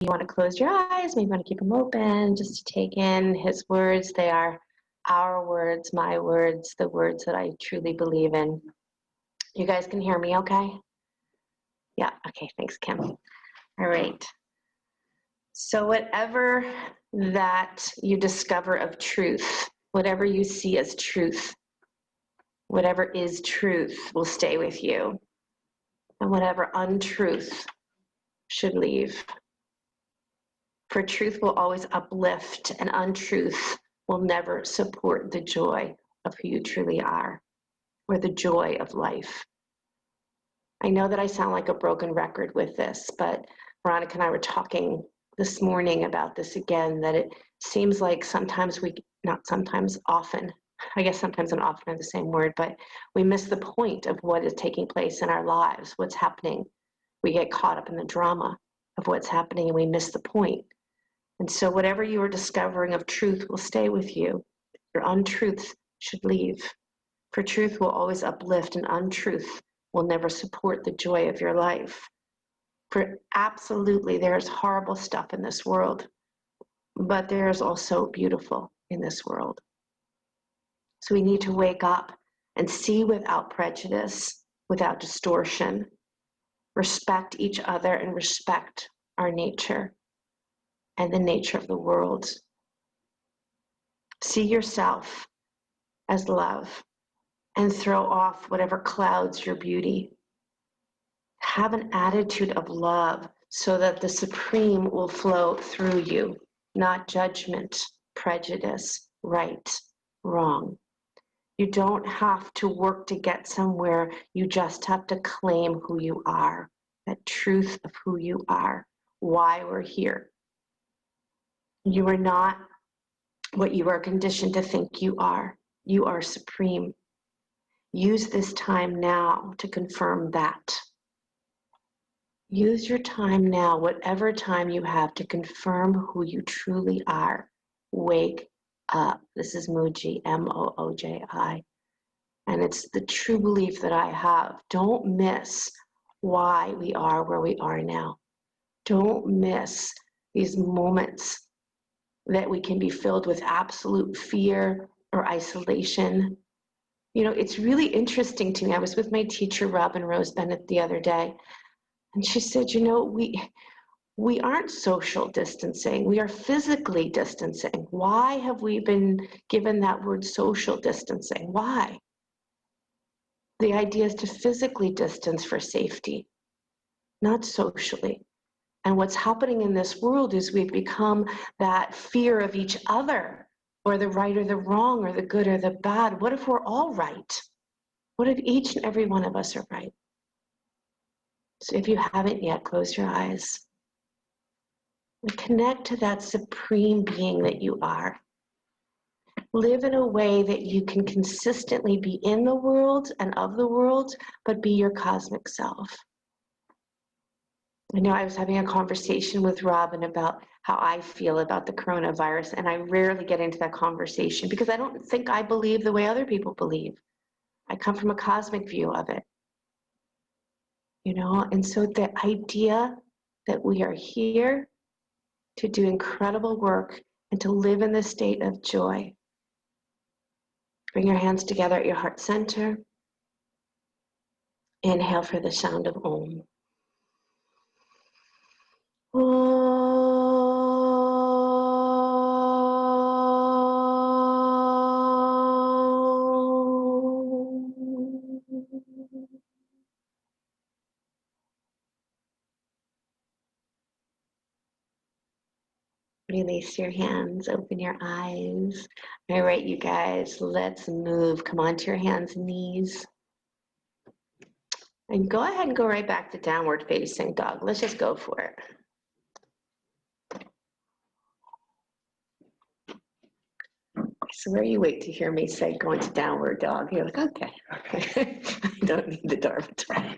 you want to close your eyes, maybe you want to keep them open, just to take in his words. They are our words, my words, the words that I truly believe in. You guys can hear me okay? Yeah, okay, thanks, Kim. All right. So whatever that you discover of truth, whatever you see as truth, whatever is truth will stay with you. And whatever untruth should leave. For truth will always uplift, and untruth will never support the joy of who you truly are, or the joy of life. I know that I sound like a broken record with this, but Veronica and I were talking this morning about this again, that it seems like sometimes not sometimes, often, I guess sometimes and often are the same word, but we miss the point of what is taking place in our lives, what's happening. We get caught up in the drama of what's happening and we miss the point. And so whatever you are discovering of truth will stay with you. Your untruth should leave. For truth will always uplift, and untruth will never support the joy of your life. For absolutely, there's horrible stuff in this world, but there's also beautiful in this world. So we need to wake up and see without prejudice, without distortion, respect each other and respect our nature and the nature of the world. See yourself as love and throw off whatever clouds your beauty. Have an attitude of love so that the supreme will flow through you, not judgment, prejudice, right, wrong. You don't have to work to get somewhere. You just have to claim who you are, that truth of who you are, why we're here. You are not what you are conditioned to think you are. You are supreme. Use this time now to confirm that. Use your time now, whatever time you have, to confirm who you truly are. Wake up. This is Mooji, M-O-O-J-I. And it's the true belief that I have. Don't miss why we are where we are now. Don't miss these moments that we can be filled with absolute fear or isolation. You know, it's really interesting to me. I was with my teacher, Robin Rose Bennett, the other day, and she said, you know, we aren't social distancing. We are physically distancing. Why have we been given that word social distancing? Why? The idea is to physically distance for safety, not socially. And what's happening in this world is we've become that fear of each other, or the right or the wrong, or the good or the bad. What if we're all right? What if each and every one of us are right? So if you haven't yet, close your eyes and connect to that supreme being that you are. Live in a way that you can consistently be in the world and of the world, but be your cosmic self. I know I was having a conversation with Robin about how I feel about the coronavirus, and I rarely get into that conversation because I don't think I believe the way other people believe. I come from a cosmic view of it. You know, and so the idea that we are here to do incredible work and to live in the state of joy. Bring your hands together at your heart center. Inhale for the sound of Om. Release your hands, open your eyes. All right, you guys, let's move. Come onto your hands and knees. And go ahead and go right back to downward facing dog. Let's just go for it. I swear you wait to hear me say go into downward dog. You're like, okay. I don't need the Dharma talk.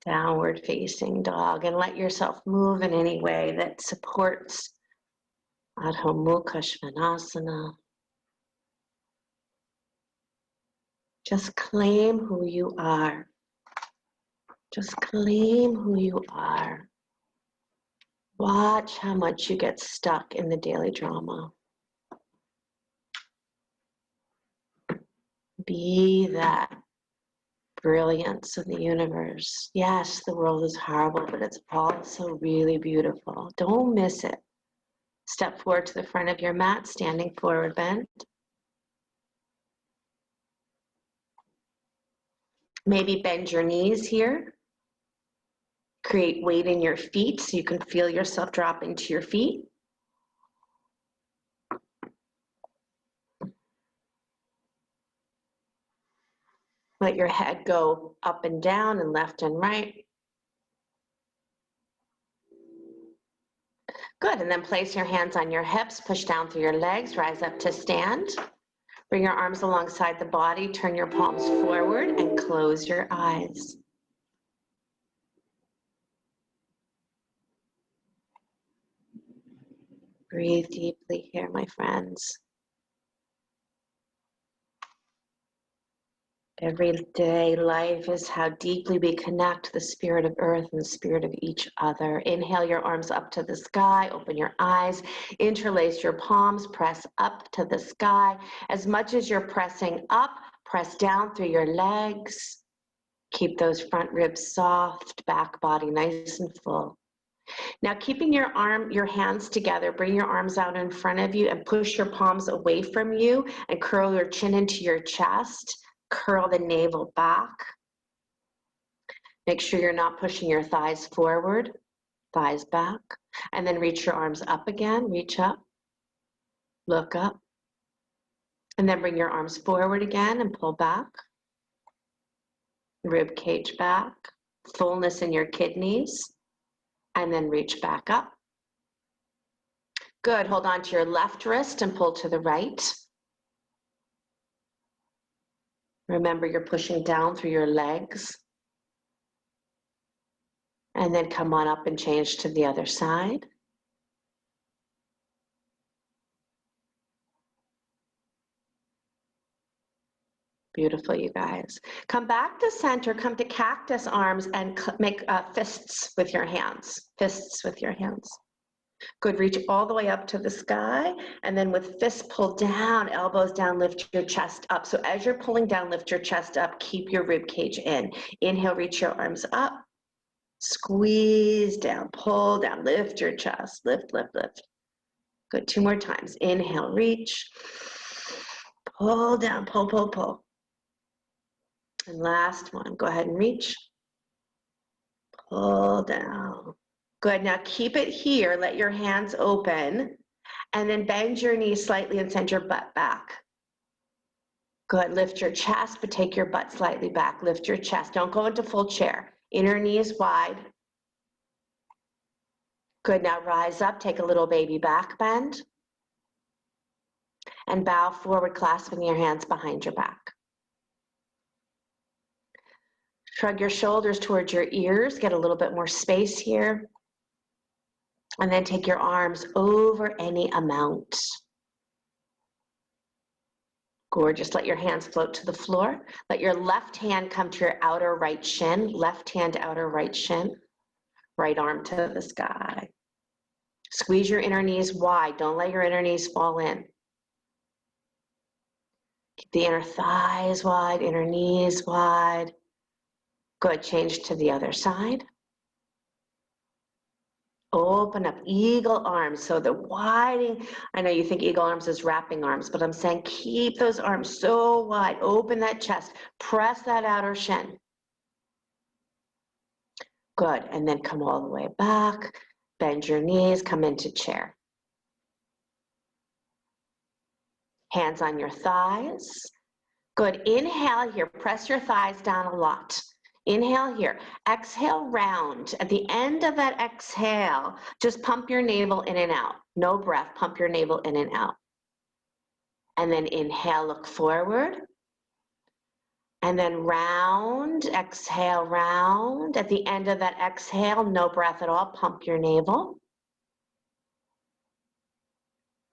Downward facing dog, and let yourself move in any way that supports Adho Mukha Svanasana. Just claim who you are. Just claim who you are. Watch how much you get stuck in the daily drama. Be that brilliance in the universe. Yes, the world is horrible, but it's also really beautiful. Don't miss it. Step forward to the front of your mat, standing forward bent. Maybe bend your knees here. Create weight in your feet so you can feel yourself drop into your feet. Let your head go up and down and left and right. Good, and then place your hands on your hips, push down through your legs, rise up to stand. Bring your arms alongside the body, turn your palms forward and close your eyes. Breathe deeply here, my friends. Everyday life is how deeply we connect the spirit of earth and the spirit of each other. Inhale your arms up to the sky, open your eyes, interlace your palms, press up to the sky. As much as you're pressing up, press down through your legs. Keep those front ribs soft, back body nice and full. Now keeping your hands together, bring your arms out in front of you and push your palms away from you and curl your chin into your chest. Curl the navel back. Make sure you're not pushing your thighs forward, thighs back. And then reach your arms up again, reach up, look up. And then bring your arms forward again and pull back. Rib cage back, fullness in your kidneys. And then reach back up. Good, hold on to your left wrist and pull to the right. Remember, you're pushing down through your legs. And then come on up and change to the other side. Beautiful, you guys. Come back to center, come to cactus arms and make fists with your hands. Fists with your hands. Good, reach all the way up to the sky, and then with fists pull down, elbows down, lift your chest up. So as you're pulling down, lift your chest up, keep your rib cage in. Inhale, reach your arms up, squeeze down, pull down, lift your chest, lift, lift, lift. Good, 2 more times. Inhale, reach, pull down, pull, pull, pull. And last one, go ahead and reach, pull down. Good, now keep it here, let your hands open, and then bend your knees slightly and send your butt back. Good, lift your chest, but take your butt slightly back. Lift your chest, don't go into full chair. Inner knees wide. Good, now rise up, take a little baby back bend, and bow forward, clasping your hands behind your back. Shrug your shoulders towards your ears, get a little bit more space here. And then take your arms over any amount. Gorgeous. Let your hands float to the floor. Let your left hand come to your outer right shin. Left hand, outer right shin. Right arm to the sky. Squeeze your inner knees wide. Don't let your inner knees fall in. Keep the inner thighs wide, inner knees wide. Good. Change to the other side. Open up eagle arms. So the widening, I know you think eagle arms is wrapping arms, but I'm saying keep those arms so wide. Open that chest. Press that outer shin. Good. And then come all the way back. Bend your knees. Come into chair. Hands on your thighs. Good. Inhale here. Press your thighs down a lot. Inhale here. Exhale, round. At the end of that exhale, just pump your navel in and out. No breath. Pump your navel in and out. And then inhale, look forward. And then round. Exhale, round. At the end of that exhale, no breath at all. Pump your navel.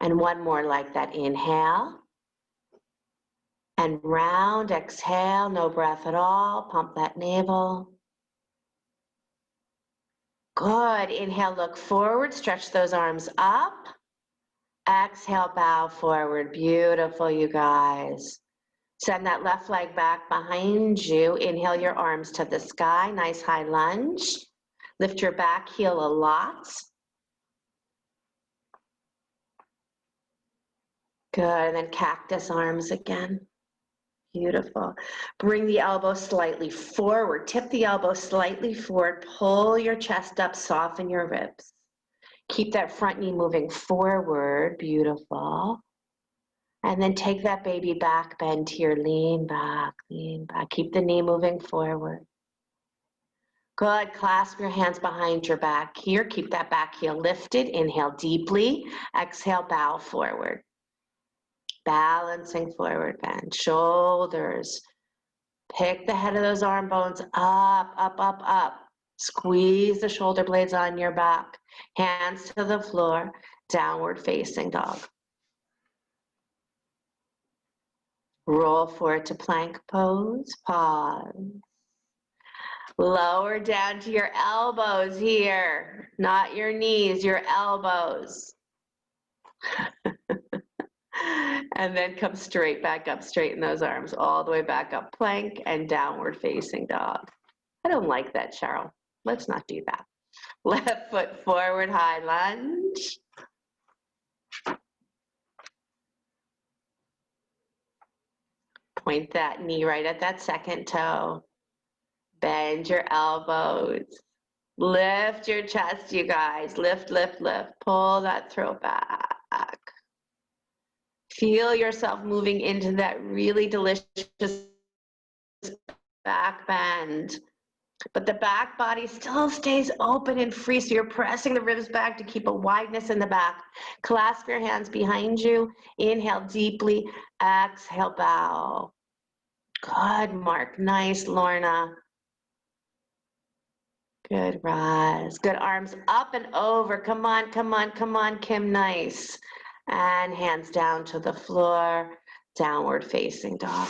And one more like that. Inhale. And round, exhale, no breath at all. Pump that navel. Good. Inhale, look forward, stretch those arms up. Exhale, bow forward. Beautiful, you guys. Send that left leg back behind you. Inhale your arms to the sky. Nice high lunge. Lift your back heel a lot. Good, and then cactus arms again. Beautiful. Bring the elbow slightly forward. Tip the elbow slightly forward. Pull your chest up, soften your ribs. Keep that front knee moving forward. Beautiful. And then take that baby back bend here. Lean back, lean back. Keep the knee moving forward. Good. Clasp your hands behind your back here. Keep that back heel lifted. Inhale deeply. Exhale, bow forward. Balancing forward bend. Shoulders. Pick the head of those arm bones up, up, up, up. Squeeze the shoulder blades on your back. Hands to the floor. Downward facing dog. Roll forward to plank pose. Pause. Lower down to your elbows here. Not your knees, your elbows. And then come straight back up, straighten those arms all the way back up, plank and downward facing dog. I don't like that, Sheryl. Let's not do that. Left foot forward, high lunge. Point that knee right at that second toe. Bend your elbows. Lift your chest, you guys. Lift, lift, lift. Pull that throat back. Feel yourself moving into that really delicious back bend. But the back body still stays open and free, so you're pressing the ribs back to keep a wideness in the back. Clasp your hands behind you. Inhale deeply. Exhale, bow. Good, Mark. Nice, Lorna. Good, Roz. Good, arms up and over. Come on, come on, come on, Kim. Nice. And hands down to the floor. Downward facing dog.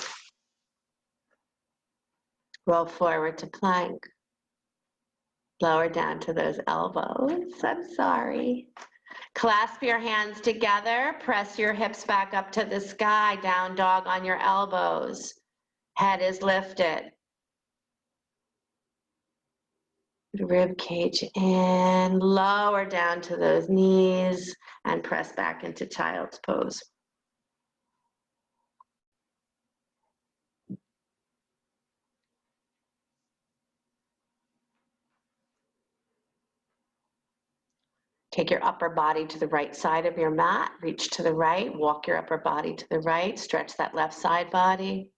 Roll forward to plank. Lower down to those elbows. I'm sorry. Clasp your hands together. Press your hips back up to the sky. Down dog on your elbows. Head is lifted. Rib cage in. Lower down to those knees and press back into child's pose. Take your upper body to the right side of your mat. Reach to the right. Walk your upper body to the right. Stretch that left side body.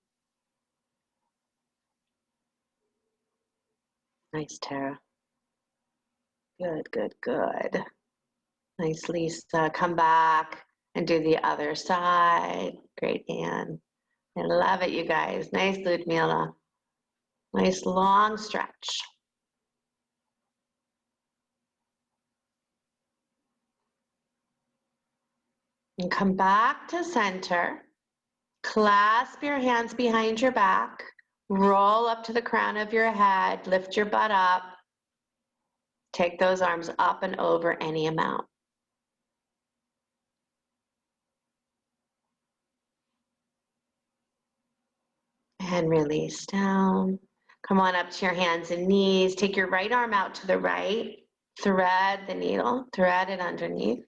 Nice, Tara. Good, good, good. Nice, Lisa. Come back and do the other side. Great, Anne. I love it, you guys. Nice, Ludmila. Nice long stretch. And come back to center. Clasp your hands behind your back. Roll up to the crown of your head. Lift your butt up. Take those arms up and over any amount. And release down. Come on up to your hands and knees. Take your right arm out to the right. Thread the needle. Thread it underneath.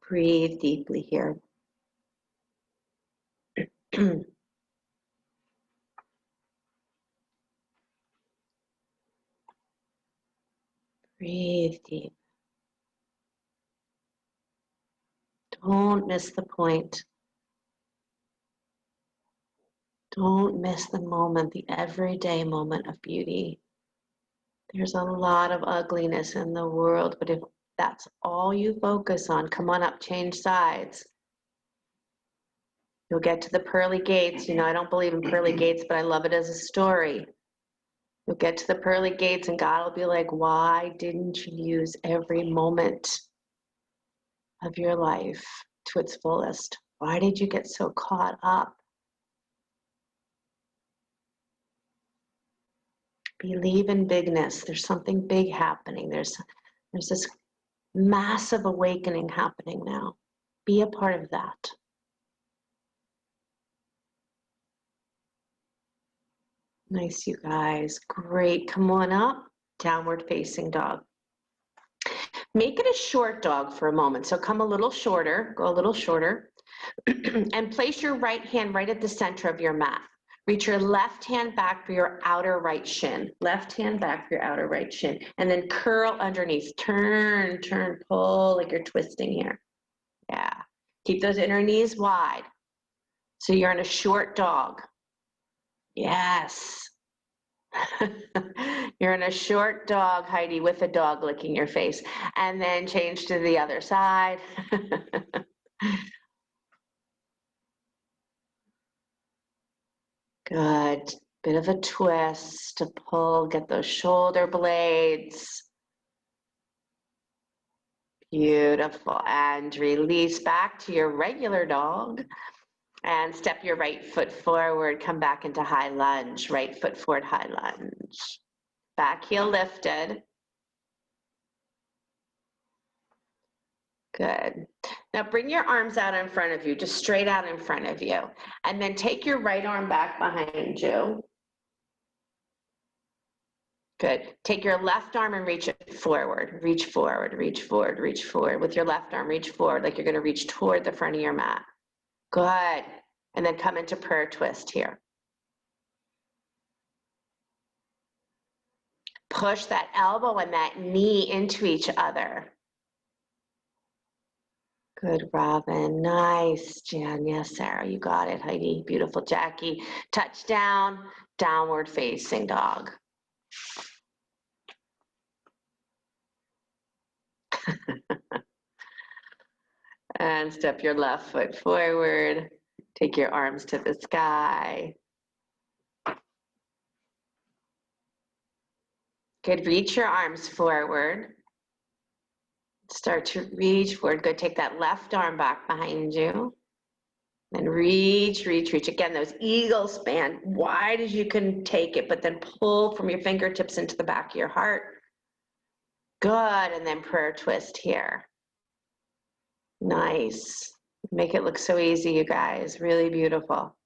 Breathe deeply here. Breathe deep. Don't miss the point. Don't miss the moment, the everyday moment of beauty. There's a lot of ugliness in the world, but if that's all you focus on, come on up, change sides. You'll get to the pearly gates. You know, I don't believe in pearly gates, but I love it as a story. You'll get to the pearly gates and God will be like, why didn't you use every moment of your life to its fullest? Why did you get so caught up Believe in bigness. There's something big happening. There's this massive awakening happening now. Be a part of that. Nice, you guys. Great. Come on up. Downward facing dog. Make it a short dog for a moment. So come a little shorter, go a little shorter, and place your right hand right at the center of your mat. Reach your left hand back for your outer right shin. Left hand back for your outer right shin. And then curl underneath. Turn, turn, pull like you're twisting here. Yeah. Keep those inner knees wide. So you're in a short dog. Yes. You're in a short dog, Heidi, with a dog licking your face. And then change to the other side. Good. Bit of a twist to pull, get those shoulder blades. Beautiful. And release back to your regular dog. And step your right foot forward, come back into high lunge. Right foot forward, high lunge. Back heel lifted. Good. Now bring your arms out in front of you, just straight out in front of you. And then take your right arm back behind you. Good. Take your left arm and reach it forward. Reach forward, reach forward, reach forward. With your left arm, reach forward like you're going to reach toward the front of your mat. Good. And then come into prayer twist here. Push that elbow and that knee into each other. Good, Robin. Nice, Jan. Yes, Sarah, you got it. Heidi, beautiful. Jackie, touchdown, downward facing dog. And step your left foot forward. Take your arms to the sky. Good, reach your arms forward. Start to reach forward. Good, take that left arm back behind you. And reach, reach, reach. Again, those eagle span, wide as you can take it, but then pull from your fingertips into the back of your heart. Good, and then prayer twist here. Nice. Make it look so easy, you guys. Really beautiful.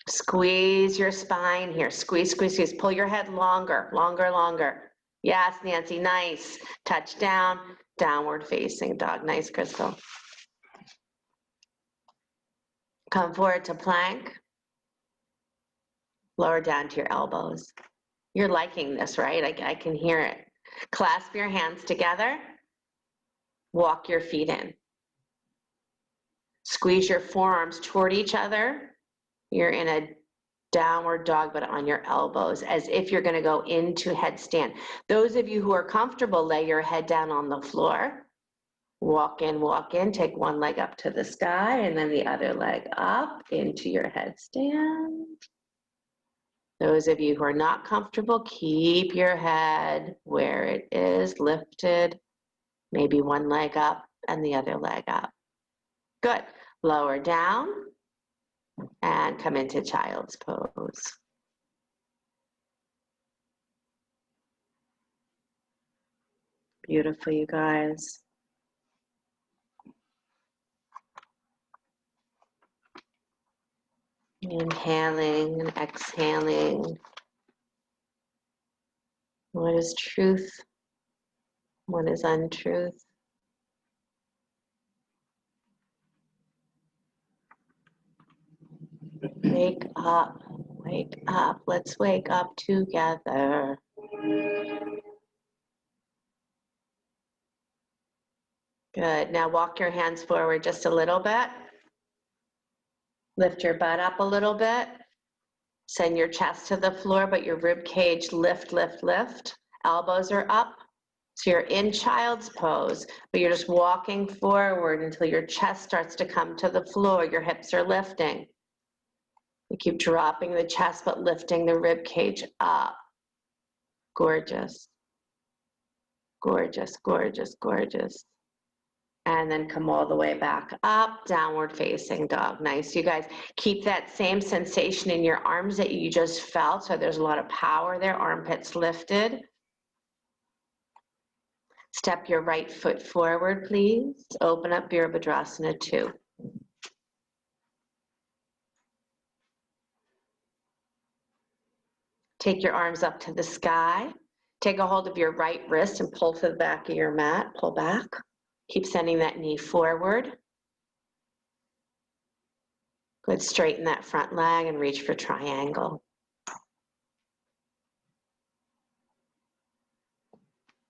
Squeeze your spine here. Squeeze, squeeze, squeeze. Pull your head longer, longer, longer. Yes, Nancy, nice. Touchdown, downward facing dog. Nice, Crystal. Come forward to plank. Lower down to your elbows. You're liking this, right? I can hear it. Clasp your hands together. Walk your feet in. Squeeze your forearms toward each other. You're in a downward dog, but on your elbows, as if you're going to go into headstand. Those of you who are comfortable, lay your head down on the floor. Walk in, take one leg up to the sky, and then the other leg up into your headstand. Those of you who are not comfortable, keep your head where it is, lifted. Maybe one leg up and the other leg up. Good. Lower down and come into child's pose. Beautiful, you guys. Inhaling and exhaling. What is truth? What is untruth? Wake up, wake up. Let's wake up together. Good. Now walk your hands forward just a little bit. Lift your butt up a little bit. Send your chest to the floor, but your rib cage lift, lift, lift. Elbows are up. So you're in child's pose, but you're just walking forward until your chest starts to come to the floor. Your hips are lifting. You keep dropping the chest, but lifting the rib cage up. Gorgeous. Gorgeous, gorgeous, gorgeous. And then come all the way back up, downward facing dog. Nice, you guys. Keep that same sensation in your arms that you just felt. So there's a lot of power there, armpits lifted. Step your right foot forward, please. Open up Virabhadrasana 2. Take your arms up to the sky. Take a hold of your right wrist and pull to the back of your mat. Pull back. Keep sending that knee forward. Good, straighten that front leg and reach for triangle.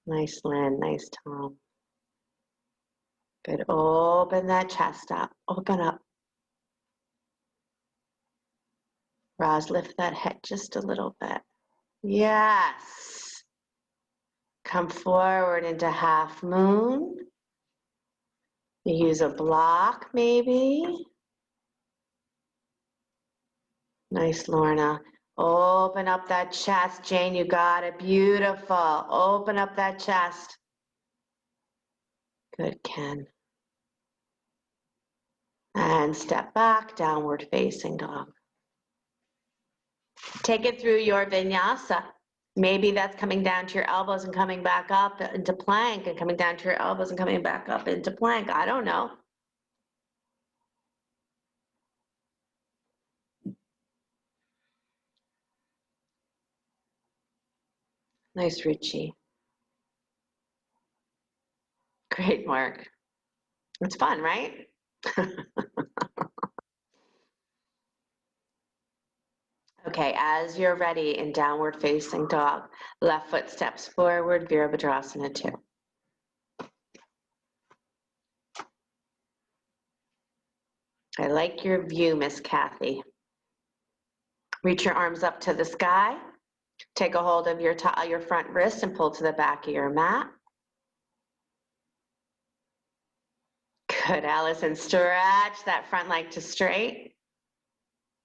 Nice, Lynn, nice, Tom. Good, open that chest up, open up. Roz, lift that head just a little bit. Yes. Come forward into half moon. You use a block maybe. Nice, Lorna. Open up that chest. Jane, you got it. Beautiful. Open up that chest. Good, Ken. And step back, downward facing dog. Take it through your vinyasa. Maybe that's coming down to your elbows and coming back up into plank, and coming down to your elbows and coming back up into plank. I don't know. Nice, Ruchi. Great, Mark. It's fun, right? Okay, as you're ready in downward facing dog, left foot steps forward, Virabhadrasana 2. I like your view, Miss Kathy. Reach your arms up to the sky. Take a hold of your front wrist and pull to the back of your mat. Good, Allison. Stretch that front leg to straight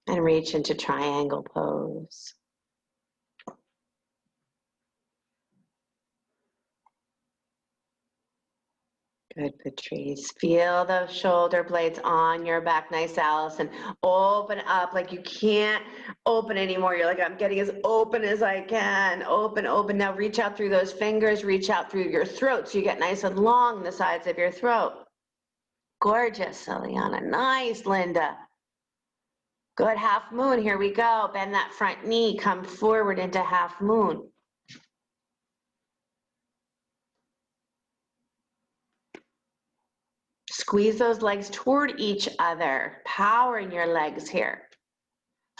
and reach into triangle pose. Good, Patrice. Feel those shoulder blades on your back. Nice, Allison. Open up like you can't open anymore. You're like, I'm getting as open as I can. Open, open. Now reach out through those fingers. Reach out through your throat so you get nice and long the sides of your throat. Gorgeous, Eliana. Nice, Linda. Good, half moon. Here we go. Bend that front knee. Come forward into half moon. Squeeze those legs toward each other. Power in your legs here.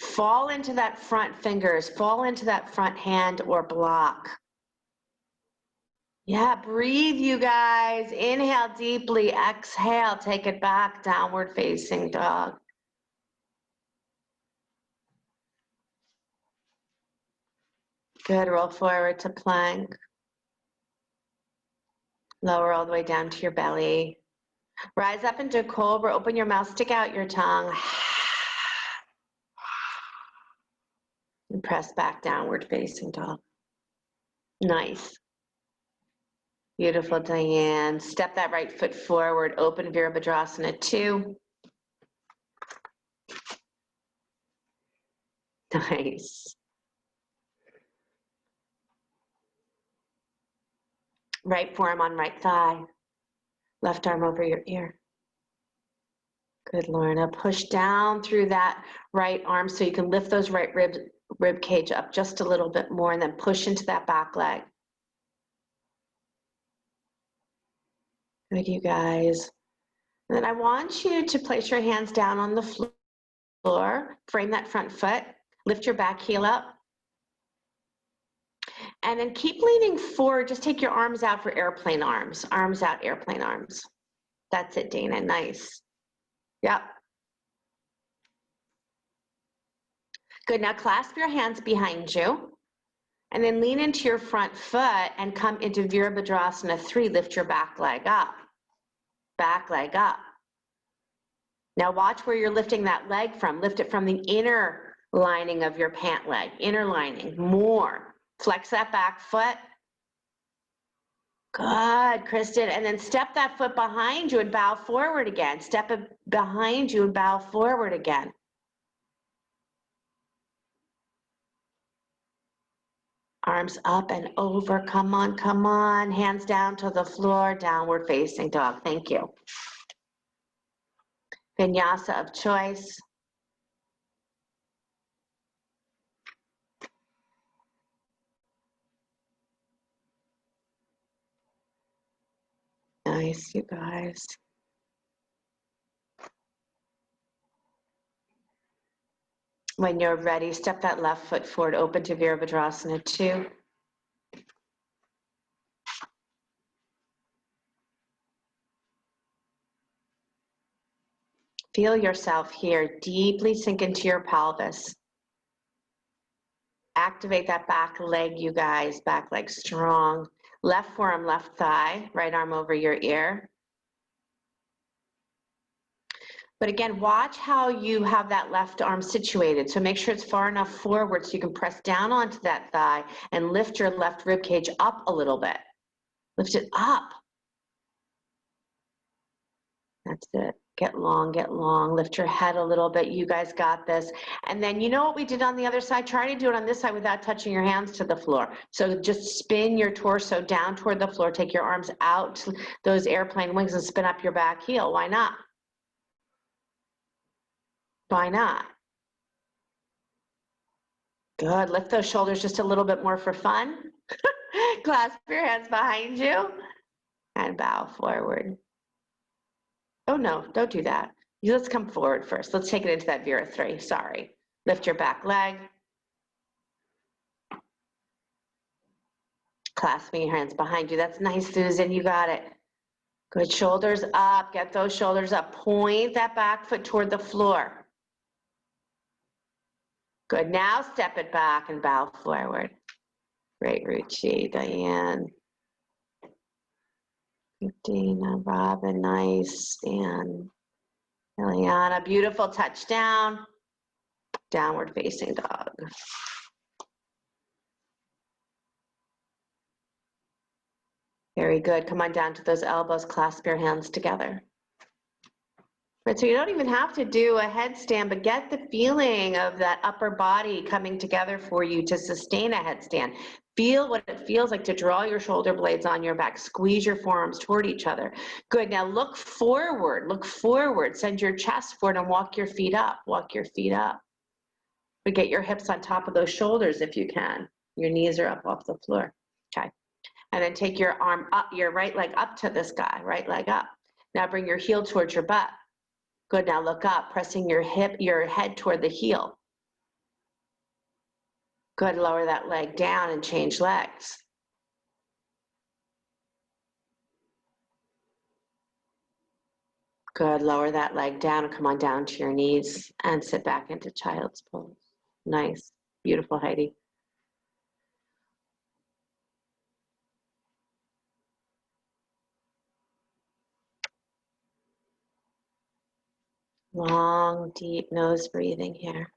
Fall into that front fingers. Fall into that front hand or block. Yeah, breathe, you guys. Inhale deeply. Exhale. Take it back. Downward facing dog. Good. Roll forward to plank. Lower all the way down to your belly. Rise up into cobra. Open your mouth. Stick out your tongue. And press back, downward facing dog. Nice. Beautiful, Diane. Step that right foot forward. Open Virabhadrasana 2. Nice. Right forearm on right thigh. Left arm over your ear. Good, Lorna. Push down through that right arm so you can lift those right rib cage up just a little bit more, and then push into that back leg. Good, you guys. And then I want you to place your hands down on the floor, frame that front foot, lift your back heel up, and then keep leaning forward. Just take your arms out for airplane arms. Arms out, airplane arms. That's it, Dana. Nice. Yep. Good. Now clasp your hands behind you. And then lean into your front foot and come into Virabhadrasana 3. Lift your back leg up. Back leg up. Now watch where you're lifting that leg from. Lift it from the inner lining of your pant leg. Inner lining. More. Flex that back foot. Good, Kristen. And then step that foot behind you and bow forward again. Step it behind you and bow forward again. Arms up and over. Come on, come on. Hands down to the floor. Downward facing dog. Thank you. Vinyasa of choice. Nice, you guys. When you're ready, step that left foot forward, open to Virabhadrasana 2. Feel yourself here. Deeply sink into your pelvis. Activate that back leg, you guys. Back leg strong. Left forearm, left thigh. Right arm over your ear. But again, watch how you have that left arm situated. So make sure it's far enough forward so you can press down onto that thigh and lift your left rib cage up a little bit. Lift it up. That's it. Get long, lift your head a little bit. You guys got this. And then you know what we did on the other side? Try to do it on this side without touching your hands to the floor. So just spin your torso down toward the floor. Take your arms out, those airplane wings, and spin up your back heel. Why not? Why not? Good. Lift those shoulders just a little bit more for fun. Clasp your hands behind you and bow forward. Oh no, don't do that. Let's come forward first. Let's take it into that Vira 3. Sorry. Lift your back leg. Clasping your hands behind you. That's nice, Susan. You got it. Good. Shoulders up. Get those shoulders up. Point that back foot toward the floor. Good. Now step it back and bow forward. Great, Ruchi, Diane, Dina, Robin, nice, and Eliana. Beautiful touchdown. Downward facing dog. Very good. Come on down to those elbows. Clasp your hands together. Right, so you don't even have to do a headstand, but get the feeling of that upper body coming together for you to sustain a headstand. Feel what it feels like to draw your shoulder blades on your back. Squeeze your forearms toward each other. Good. Now look forward. Look forward. Send your chest forward and walk your feet up. Walk your feet up. But get your hips on top of those shoulders if you can. Your knees are up off the floor. Okay. And then take your arm up, your right leg up to the sky, right leg up. Now bring your heel towards your butt. Good, now look up, pressing your head toward the heel. Good, lower that leg down and change legs. Good, lower that leg down and come on down to your knees and sit back into child's pose. Nice, beautiful, Heidi. Long, deep nose breathing here.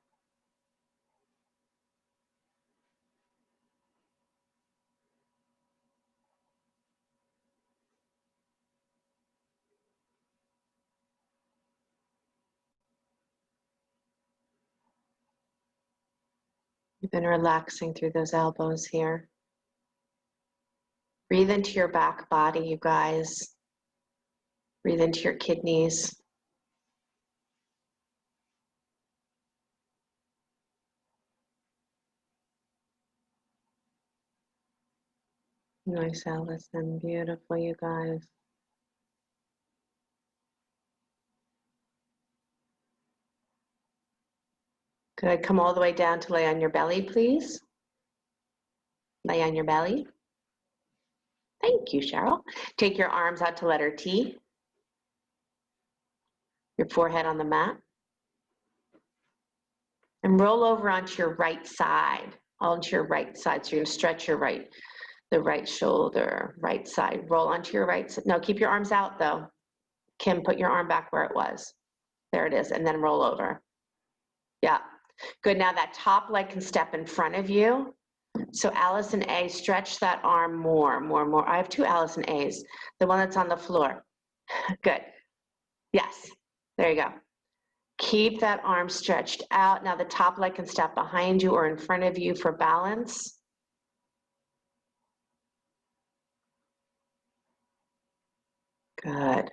You've been relaxing through those elbows here. Breathe into your back body, you guys. Breathe into your kidneys. Nice, Allison. Beautiful, you guys. Good. Come all the way down to lay on your belly, please. Lay on your belly. Thank you, Cheryl. Take your arms out to letter T. Your forehead on the mat. And roll over onto your right side. Onto your right side. So you're going to stretch the right shoulder, right side. Roll onto your right side. No, keep your arms out though. Kim, put your arm back where it was. There it is. And then roll over. Yeah. Good. Now that top leg can step in front of you. So Allison A, stretch that arm more, more, more. I have two Allison A's. The one that's on the floor. Good. Yes. There you go. Keep that arm stretched out. Now the top leg can step behind you or in front of you for balance. Good.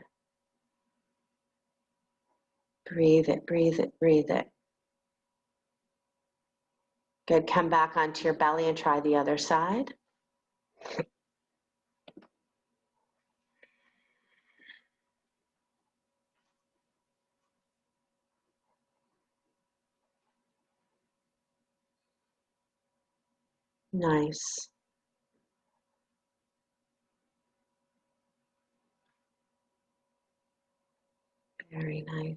Breathe it, breathe it, breathe it. Good. Come back onto your belly and try the other side. Nice. Very nice.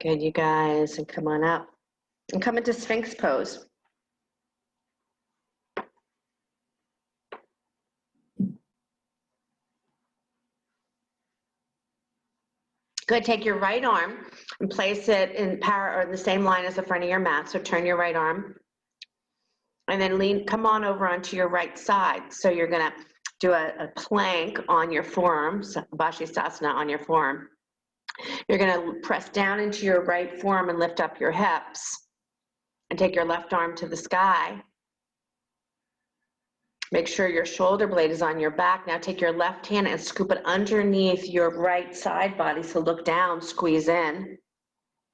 Good, you guys, and come on up. And come into Sphinx pose. Good, take your right arm and place it in the same line as the front of your mat. So turn your right arm. And then come on over onto your right side. So you're gonna do a plank on your forearm, Vashisthasana on your forearm. You're gonna press down into your right forearm and lift up your hips. And take your left arm to the sky. Make sure your shoulder blade is on your back. Now take your left hand and scoop it underneath your right side body. So look down, squeeze in.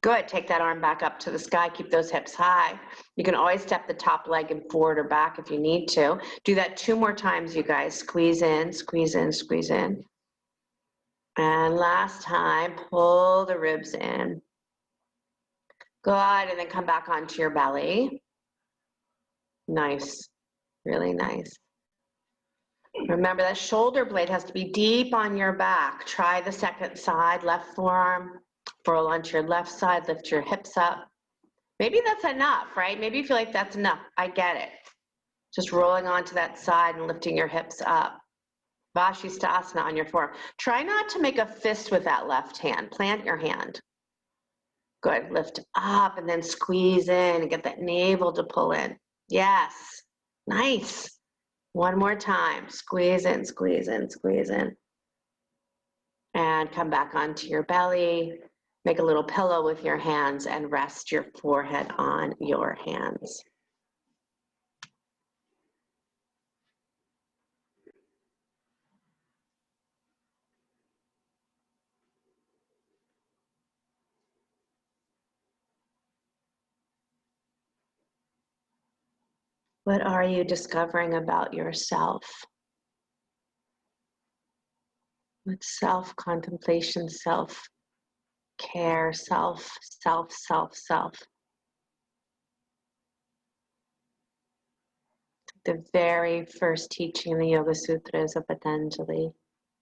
Good, take that arm back up to the sky. Keep those hips high. You can always step the top leg and forward or back if you need to. Do that 2 more times, you guys. Squeeze in, squeeze in, squeeze in. And last time, pull the ribs in. Good, and then come back onto your belly. Nice, really nice. Remember that shoulder blade has to be deep on your back. Try the second side, left forearm, roll onto your left side, lift your hips up. Maybe that's enough, right? Maybe you feel like that's enough. I get it. Just rolling onto that side and lifting your hips up. Vashisthasana on your forearm. Try not to make a fist with that left hand. Plant your hand. Good. Lift up and then squeeze in and get that navel to pull in. Yes. Nice. One more time. Squeeze in, squeeze in, squeeze in. And come back onto your belly. Make a little pillow with your hands and rest your forehead on your hands. What are you discovering about yourself? With self-contemplation, self-care, self. The very first teaching in the Yoga Sutras of Patanjali,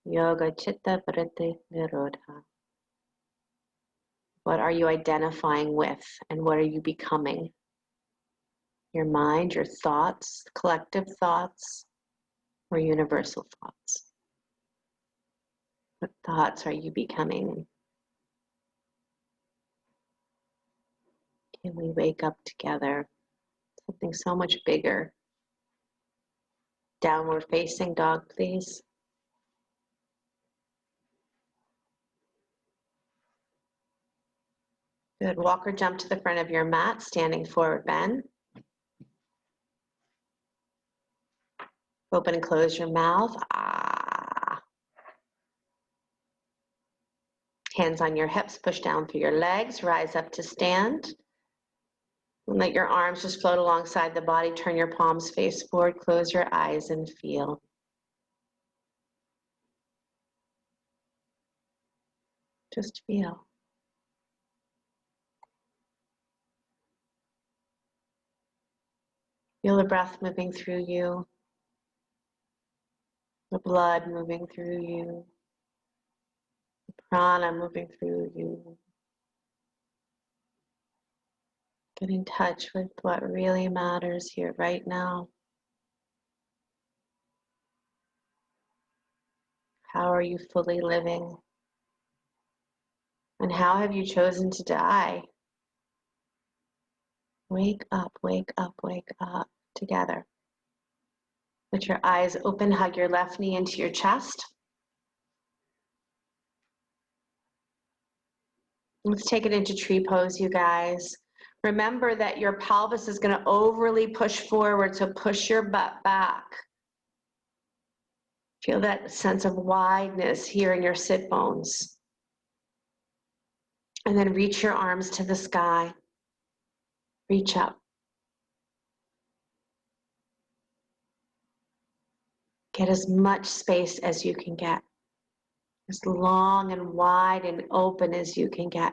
Yoga Chitta Vritti Nirodha. What are you identifying with and what are you becoming? Your mind, your thoughts, collective thoughts, or universal thoughts? What thoughts are you becoming? Can we wake up together? Something so much bigger. Downward facing dog, please. Good. Walk or jump to the front of your mat, standing forward bend. Open and close your mouth. Ah. Hands on your hips, push down through your legs, rise up to stand. And let your arms just float alongside the body. Turn your palms face forward, close your eyes and feel. Just feel. Feel the breath moving through you, the blood moving through you, the prana moving through you. Get in touch with what really matters here right now. How are you fully living? And how have you chosen to die? Wake up, wake up, wake up together. Let your eyes open, hug your left knee into your chest. Let's take it into tree pose, you guys. Remember that your pelvis is going to overly push forward, so push your butt back. Feel that sense of wideness here in your sit bones. And then reach your arms to the sky. Reach up. Get as much space as you can get. As long and wide and open as you can get.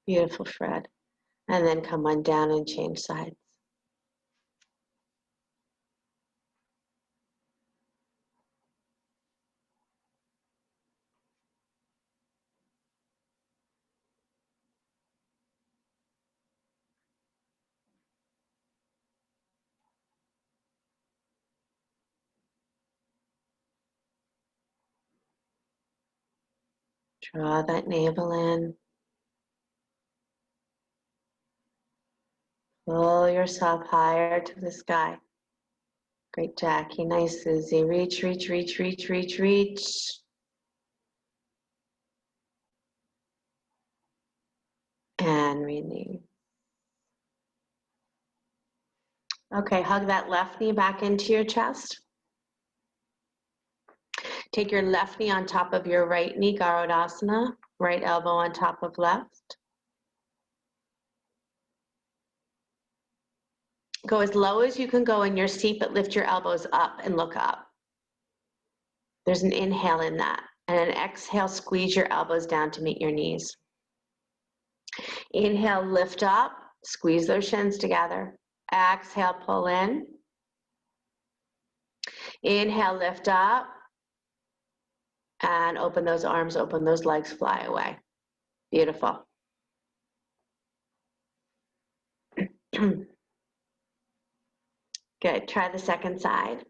Beautiful, Fred. And then come on down and change sides. Draw that navel in. Pull yourself higher to the sky. Great, Jackie. Nice, Susie. Reach, reach, reach, reach, reach, reach. And release. Okay, hug that left knee back into your chest. Take your left knee on top of your right knee, Garudasana. Right elbow on top of left. Go as low as you can go in your seat, but lift your elbows up and look up. There's an inhale in that. And an exhale, squeeze your elbows down to meet your knees. Inhale, lift up, squeeze those shins together. Exhale, pull in. Inhale, lift up. And open those arms, open those legs, fly away. Beautiful. Good, try the second side.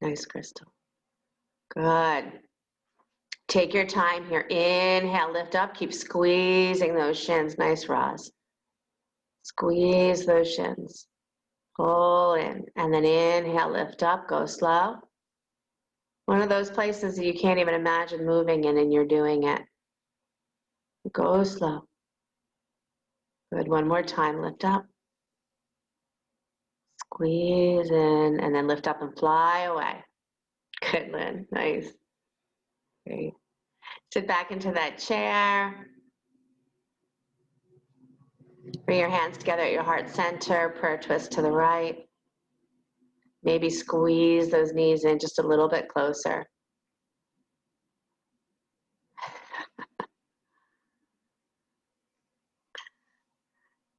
Nice, Crystal. Good. Take your time here. Inhale, lift up, keep squeezing those shins. Nice, Roz. Squeeze those shins. Pull in, and then inhale, lift up, go slow. One of those places that you can't even imagine moving in, and you're doing it. Go slow. Good, one more time, lift up. Squeeze in, and then lift up and fly away. Good, Lynn, nice. Great. Sit back into that chair. Bring your hands together at your heart center, prayer twist to the right. Maybe squeeze those knees in just a little bit closer.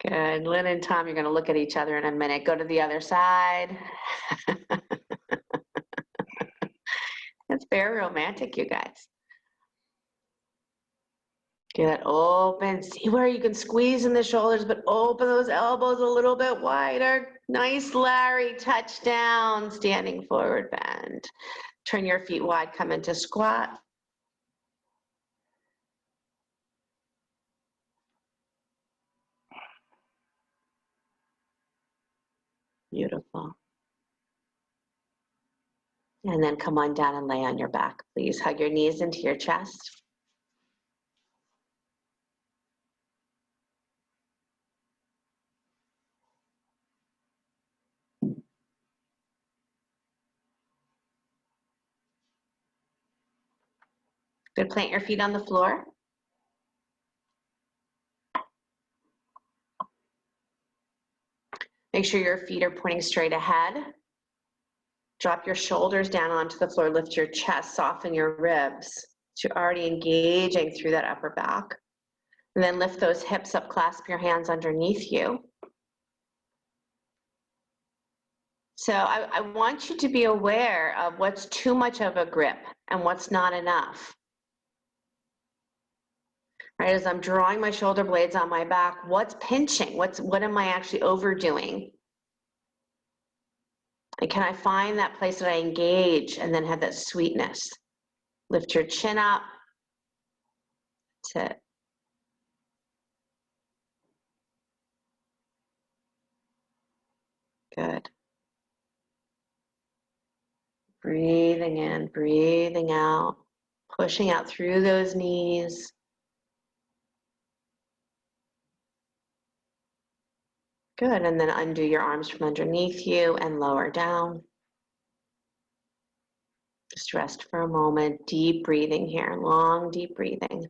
Good. Lynn and Tom, you're going to look at each other in a minute. Go to the other side. That's very romantic, you guys. Good. Open. See where you can squeeze in the shoulders, but open those elbows a little bit wider. Nice, Larry. Touchdown. Standing forward bend. Turn your feet wide. Come into squat. Beautiful. And then come on down and lay on your back. Please hug your knees into your chest. Good. Plant your feet on the floor. Make sure your feet are pointing straight ahead. Drop your shoulders down onto the floor. Lift your chest, soften your ribs. So you're already engaging through that upper back. And then lift those hips up, clasp your hands underneath you. So I want you to be aware of what's too much of a grip and what's not enough. Right, as I'm drawing my shoulder blades on my back, what's pinching? What am I actually overdoing? And can I find that place that I engage and then have that sweetness? Lift your chin up. That's it. Good. Breathing in, breathing out, pushing out through those knees. Good, and then undo your arms from underneath you and lower down. Just rest for a moment, deep breathing here, long, deep breathing.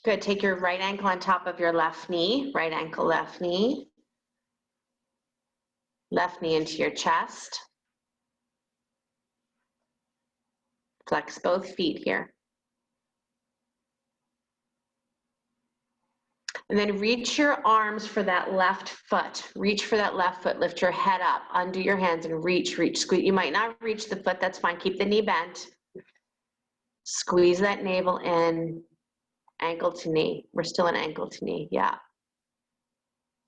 Good, take your right ankle on top of your left knee, right ankle, left knee into your chest. Flex both feet here. And then reach your arms for that left foot. Reach for that left foot. Lift your head up, undo your hands and reach, squeeze. You might not reach the foot, that's fine. Keep the knee bent. Squeeze that navel in, ankle to knee. We're still in ankle to knee, yeah.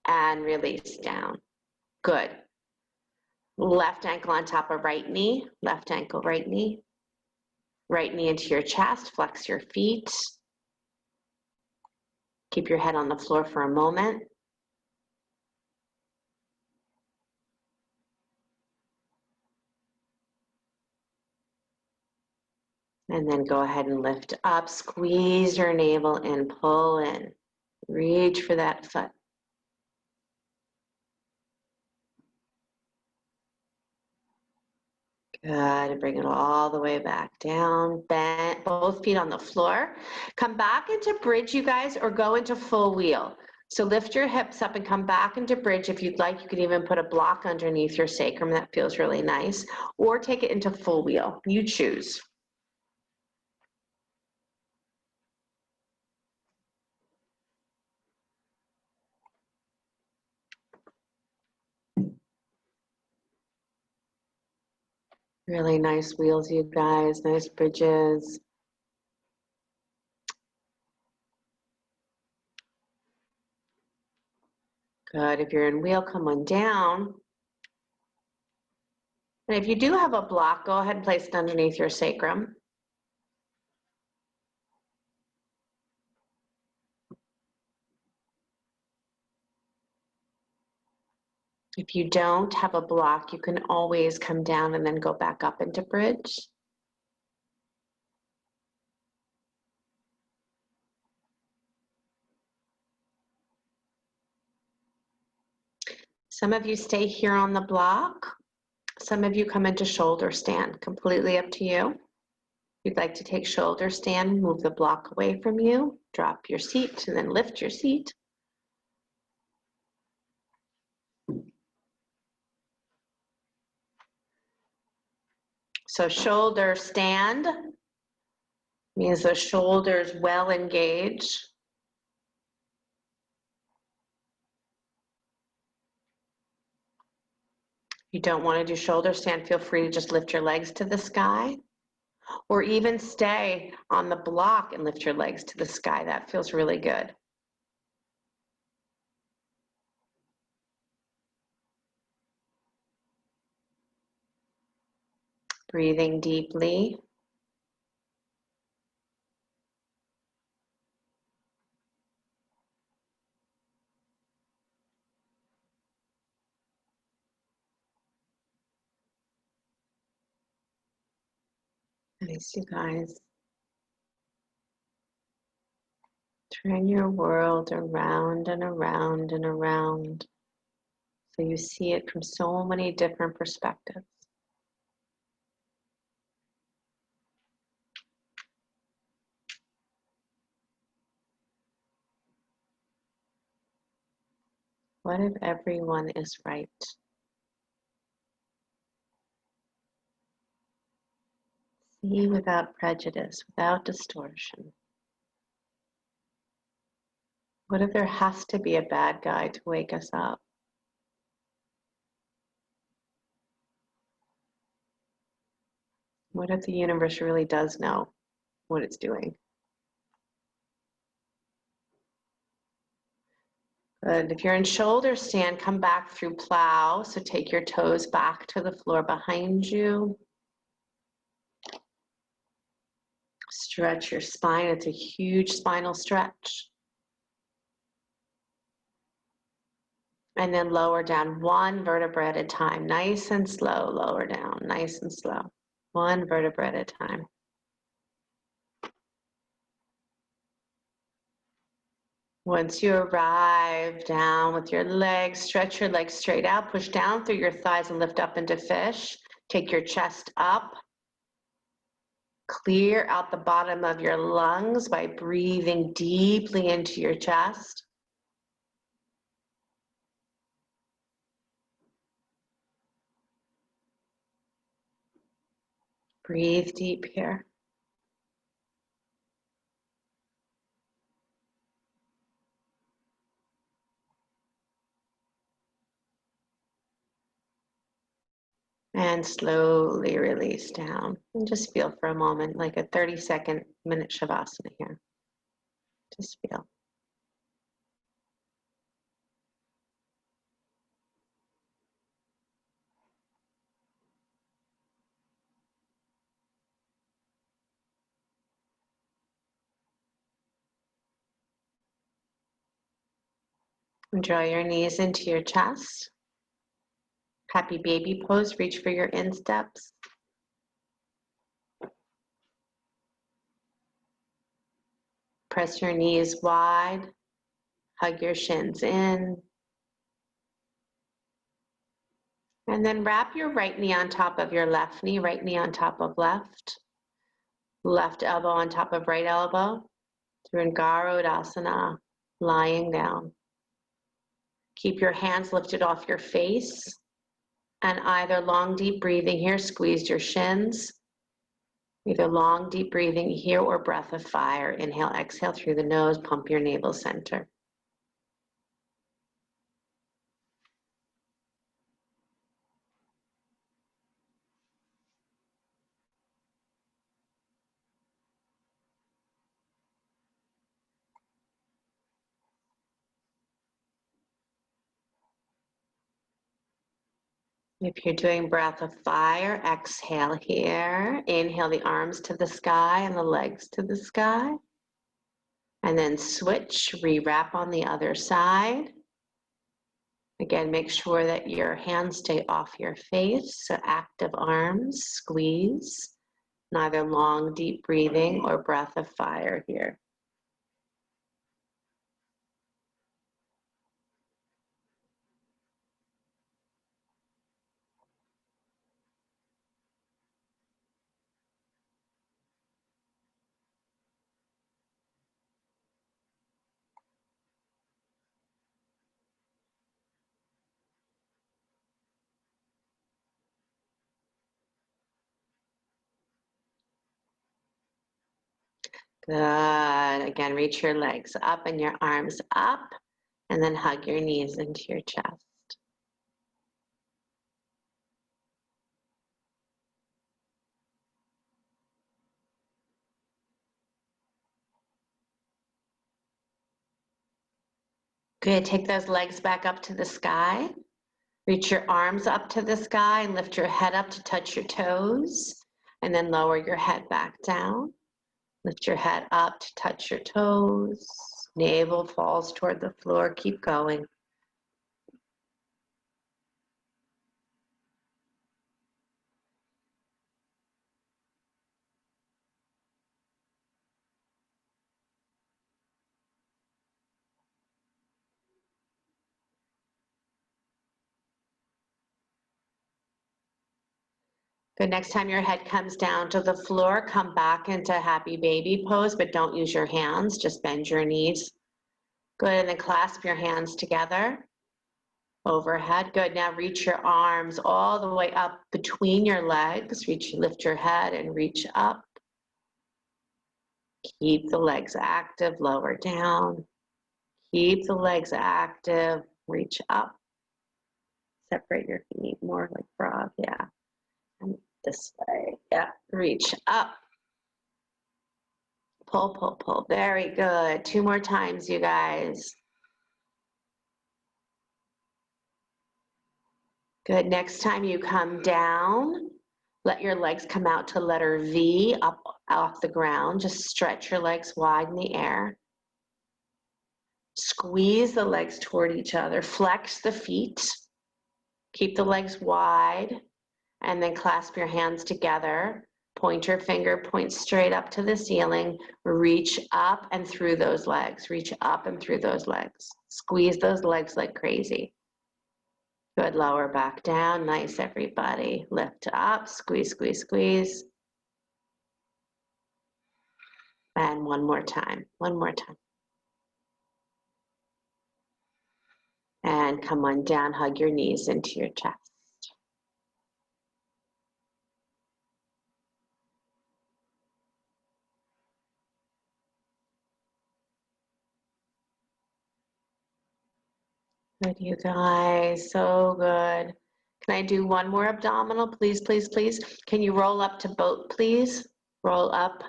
And release down. Good. Left ankle on top of right knee, left ankle, right knee. Right knee into your chest, flex your feet. Keep your head on the floor for a moment. And then go ahead and lift up, squeeze your navel and pull in. Reach for that foot. Good, bring it all the way back down, bend, both feet on the floor. Come back into bridge, you guys, or go into full wheel. So lift your hips up and come back into bridge. If you'd like, you could even put a block underneath your sacrum. That feels really nice. Or take it into full wheel. You choose. Really nice wheels, you guys, nice bridges. Good, if you're in wheel, come on down. And if you do have a block, go ahead and place it underneath your sacrum. If you don't have a block, you can always come down and then go back up into bridge. Some of you stay here on the block. Some of you come into shoulder stand, completely up to you. If you'd like to take shoulder stand, move the block away from you, drop your seat, and then lift your seat. So shoulder stand means the shoulders well engaged. If you don't want to do shoulder stand, feel free to just lift your legs to the sky, or even stay on the block and lift your legs to the sky. That feels really good. Breathing deeply. Nice, you guys. Turn your world around and around and around so you see it from so many different perspectives. What if everyone is right? See without prejudice, without distortion. What if there has to be a bad guy to wake us up? What if the universe really does know what it's doing? Good. If you're in shoulder stand, come back through plow. So take your toes back to the floor behind you. Stretch your spine. It's a huge spinal stretch. And then lower down one vertebra at a time. Nice and slow, lower down, nice and slow. One vertebra at a time. Once you arrive down with your legs, stretch your legs straight out, push down through your thighs and lift up into fish. Take your chest up. Clear out the bottom of your lungs by breathing deeply into your chest. Breathe deep here. And slowly release down. And just feel for a moment, like a 30-second minute Shavasana here. Just feel. Draw your knees into your chest. Happy baby pose, reach for your insteps. Press your knees wide, hug your shins in. And then wrap your right knee on top of your left knee, right knee on top of left. Left elbow on top of right elbow. Trigangarodasana, lying down. Keep your hands lifted off your face. And either long, deep breathing here, squeeze your shins. Either long, deep breathing here or breath of fire. Inhale, exhale through the nose, pump your navel center. If you're doing breath of fire, exhale here. Inhale the arms to the sky and the legs to the sky. And then switch, rewrap on the other side. Again, make sure that your hands stay off your face. So active arms, squeeze. Neither long, deep breathing or breath of fire here. Good. Again, reach your legs up and your arms up, and then hug your knees into your chest. Good. Take those legs back up to the sky. Reach your arms up to the sky and lift your head up to touch your toes, and then lower your head back down. Lift your head up to touch your toes. Navel falls toward the floor. Keep going. Good. Next time your head comes down to the floor, come back into happy baby pose, but don't use your hands. Just bend your knees. Good. And then clasp your hands together. Overhead. Good. Now reach your arms all the way up between your legs. Lift your head and reach up. Keep the legs active, lower down. Keep the legs active. Reach up. Separate your feet more like frog, yeah. And this way, yeah. Reach up. Pull, pull, pull. Very good. 2 more times, you guys. Good. Next time you come down, let your legs come out to letter V, up off the ground. Just stretch your legs wide in the air. Squeeze the legs toward each other. Flex the feet. Keep the legs wide. And then clasp your hands together. Pointer finger points straight up to the ceiling. Reach up and through those legs. Reach up and through those legs. Squeeze those legs like crazy. Good, lower back down. Nice, everybody. Lift up, squeeze, squeeze, squeeze. And one more time, one more time. And come on down, hug your knees into your chest. Good, you guys, so good. Can I do one more abdominal, please, please, please? Can you roll up to boat, please? Roll up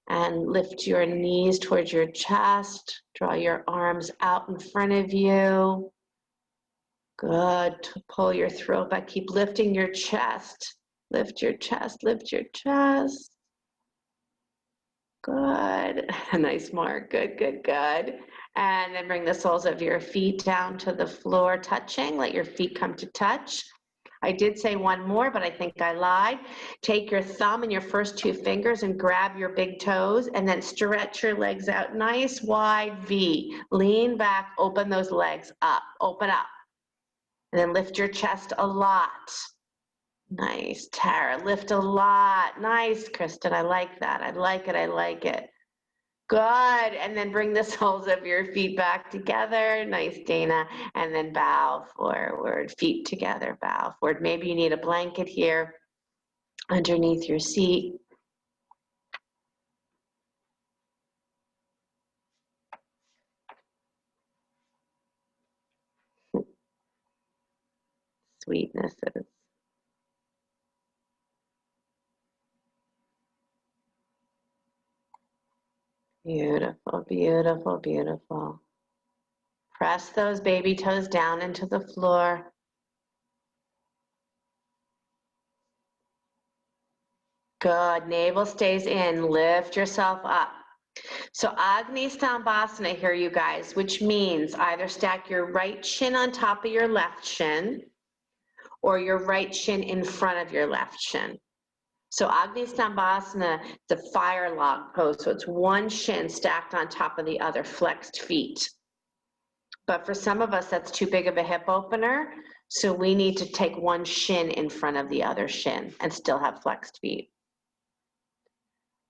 and lift your knees towards your chest. Draw your arms out in front of you. Good, pull your throat back. Keep lifting your chest. Lift your chest, lift your chest. Good, nice mark, good, good, good. And then bring the soles of your feet down to the floor, touching. Let your feet come to touch. I did say one more, but I think I lied. Take your thumb and your first 2 fingers and grab your big toes and then stretch your legs out. Nice wide V. Lean back, open those legs up, open up. And then lift your chest a lot. Nice, Tara, lift a lot. Nice, Kristen, I like that. I like it, I like it. Good, and then bring the soles of your feet back together. Nice, Dana, and then bow forward, feet together, bow forward. Maybe you need a blanket here underneath your seat. Sweetnesses. Beautiful, beautiful, beautiful. Press those baby toes down into the floor. Good, navel stays in, lift yourself up. So Agni Stambhasana here, you guys, which means either stack your right shin on top of your left shin or your right shin in front of your left shin. So Agni Stambhasana, the fire log pose, so it's one shin stacked on top of the other, flexed feet. But for some of us, that's too big of a hip opener, so we need to take one shin in front of the other shin and still have flexed feet.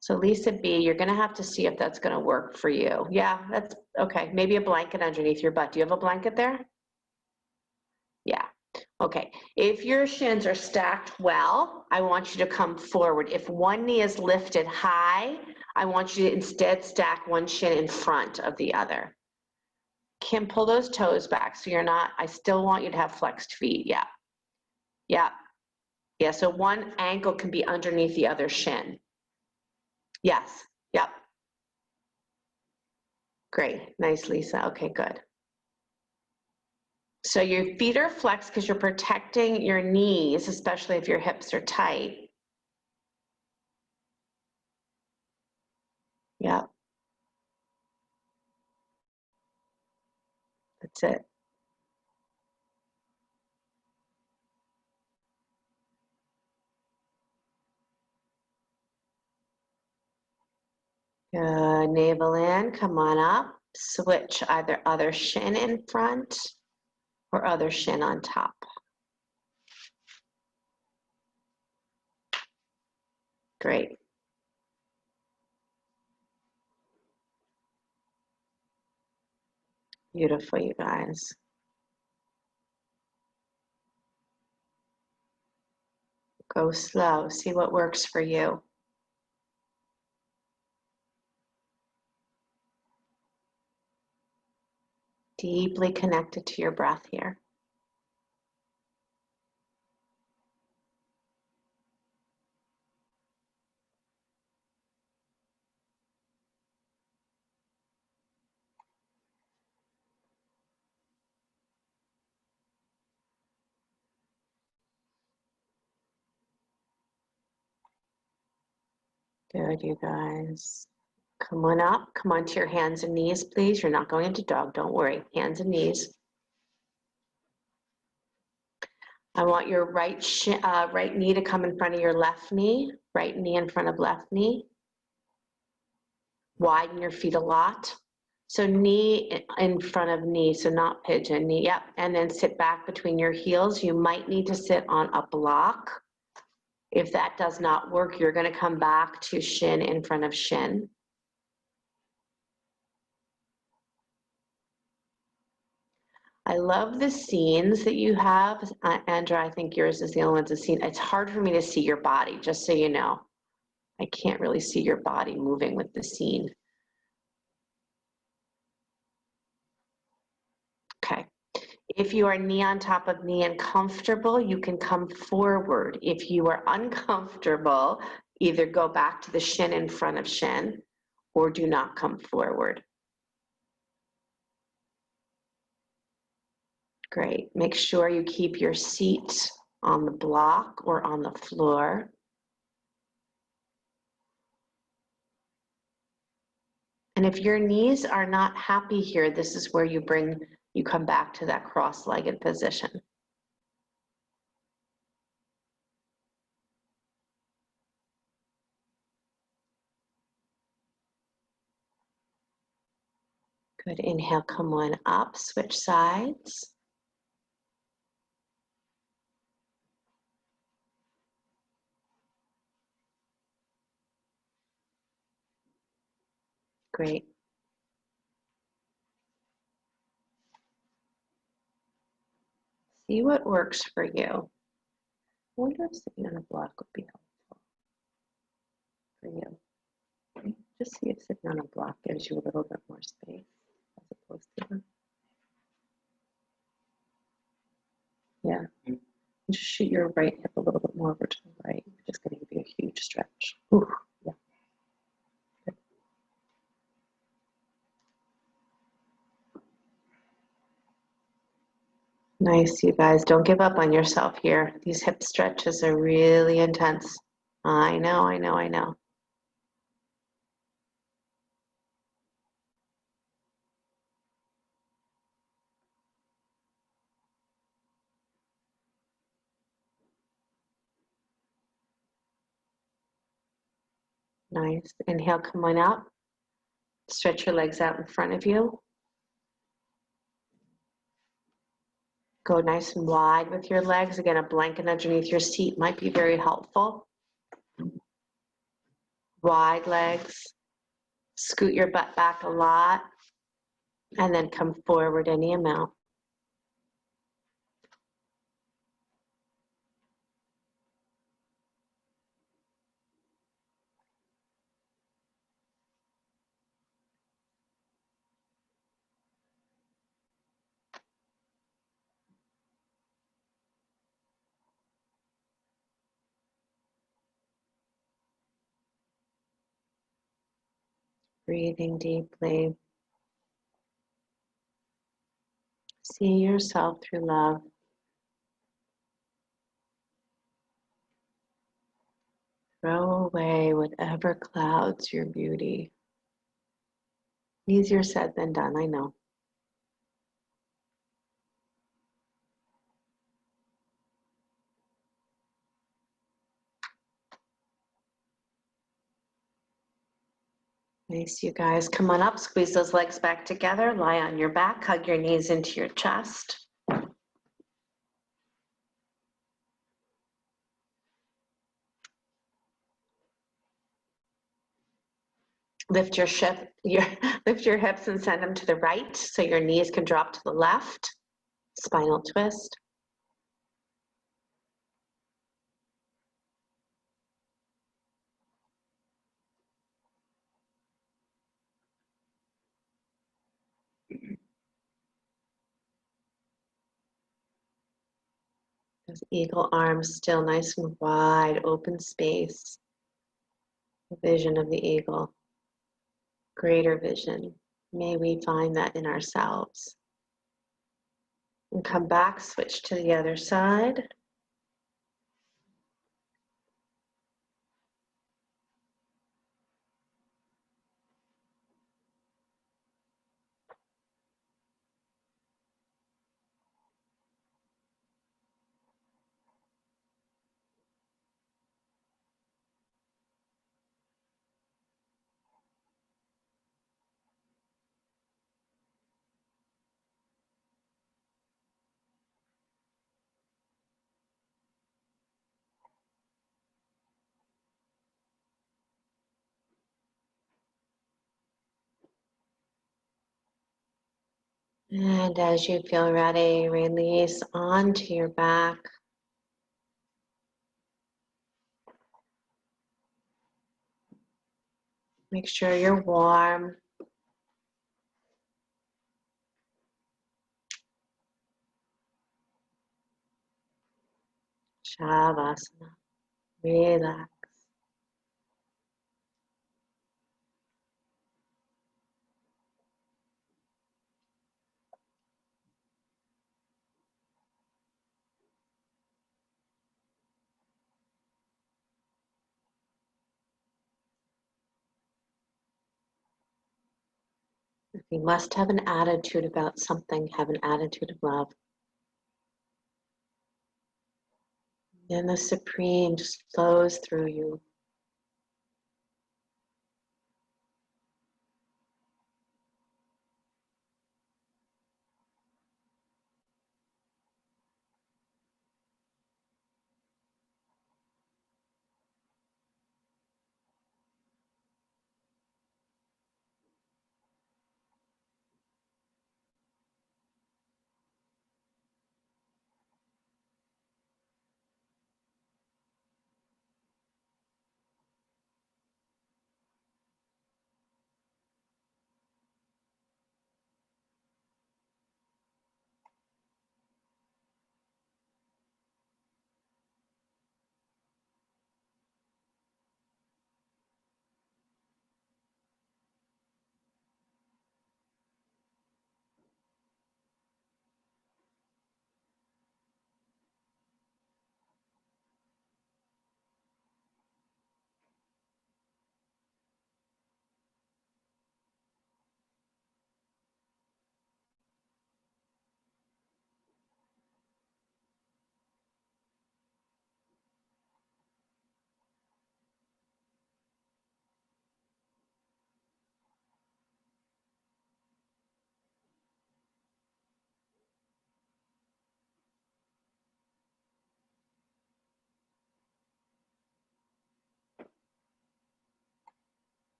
So Lisa B, you're gonna have to see if that's gonna work for you. Yeah, that's okay. Maybe a blanket underneath your butt. Do you have a blanket there? Yeah, okay. If your shins are stacked well, I want you to come forward. If one knee is lifted high, I want you to instead stack one shin in front of the other. Kim, pull those toes back so you're not, I still want you to have flexed feet. Yeah, yeah, yeah. So one ankle can be underneath the other shin. Yes, yep. Great, nice, Lisa. Okay, good. So your feet are flexed because you're protecting your knees, especially if your hips are tight. Yep. That's it. Good, navel in, come on up. Switch either other shin in front or other shin on top. Great. Beautiful, you guys. Go slow, see what works for you. Deeply connected to your breath here. Good, you guys. Come on up. Come onto your hands and knees, please. You're not going into dog. Don't worry. Hands and knees. I want your right knee to come in front of your left knee. Right knee in front of left knee. Widen your feet a lot. So knee in front of knee, so not pigeon, knee, yep. And then sit back between your heels. You might need to sit on a block. If that does not work, you're gonna come back to shin in front of shin. I love the scenes that you have. Andra, I think yours is the only one that's seen. It's hard for me to see your body, just so you know. I can't really see your body moving with the scene. Okay. If you are knee on top of knee and comfortable, you can come forward. If you are uncomfortable, either go back to the shin in front of shin or do not come forward. Great. Make sure you keep your seat on the block or on the floor. And if your knees are not happy here, this is where you come back to that cross-legged position. Good. Inhale, come on up, switch sides. Great. See what works for you. I wonder if sitting on a block would be helpful for you. Just see if sitting on a block gives you a little bit more space as opposed to. Yeah. Just shoot your right hip a little bit more over to the right. You're just going to give you a huge stretch. Ooh, yeah. Good. Nice, you guys. Don't give up on yourself here. These hip stretches are really intense. I know, I know, I know. Nice. Inhale, come on up. Stretch your legs out in front of you. Go nice and wide with your legs. Again, a blanket underneath your seat might be very helpful. Wide legs. Scoot your butt back a lot. And then come forward any amount. Breathing deeply. See yourself through love. Throw away whatever clouds your beauty. Easier said than done, I know. Nice, you guys. Come on up, squeeze those legs back together, lie on your back, hug your knees into your chest. Lift your hips and send them to the right so your knees can drop to the left. Spinal twist. Those eagle arms still nice and wide, open space. The vision of the eagle. Greater vision. May we find that in ourselves. And come back, switch to the other side. And as you feel ready, release onto your back. Make sure you're warm. Shavasana. Relax. If you must have an attitude about something, have an attitude of love. Then the Supreme just flows through you.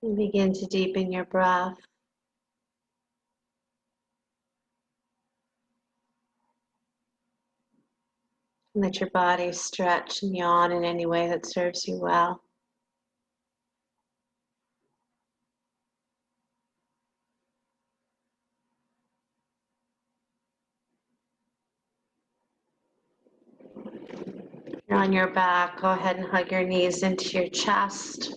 And begin to deepen your breath. Let your body stretch and yawn in any way that serves you well. If you're on your back, go ahead and hug your knees into your chest.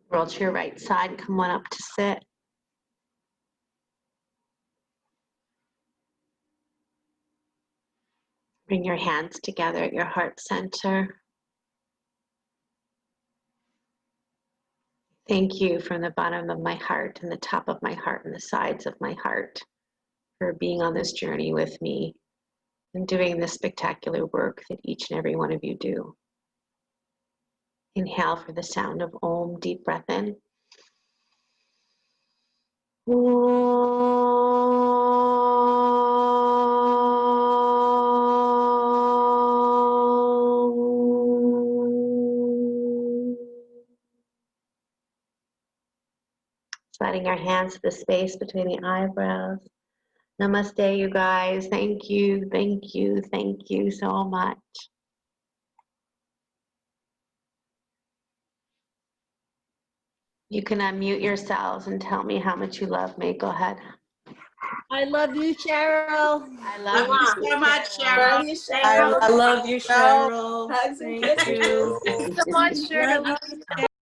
Roll to your right side and come on up to sit. Bring your hands together at your heart center. Thank you from the bottom of my heart and the top of my heart and the sides of my heart for being on this journey with me and doing the spectacular work that each and every one of you do. Inhale for the sound of Om, deep breath in. Sliding our hands to the space between the eyebrows. Namaste, you guys. Thank you, thank you, thank you so much. You can unmute yourselves and tell me how much you love me. Go ahead. I love you, Sheryl. I love you so much, Cheryl. Sheryl. Love you, Sheryl. I love you, Cheryl. Hugs and Thank kisses. you. Thank you so much, Love Sheryl. you.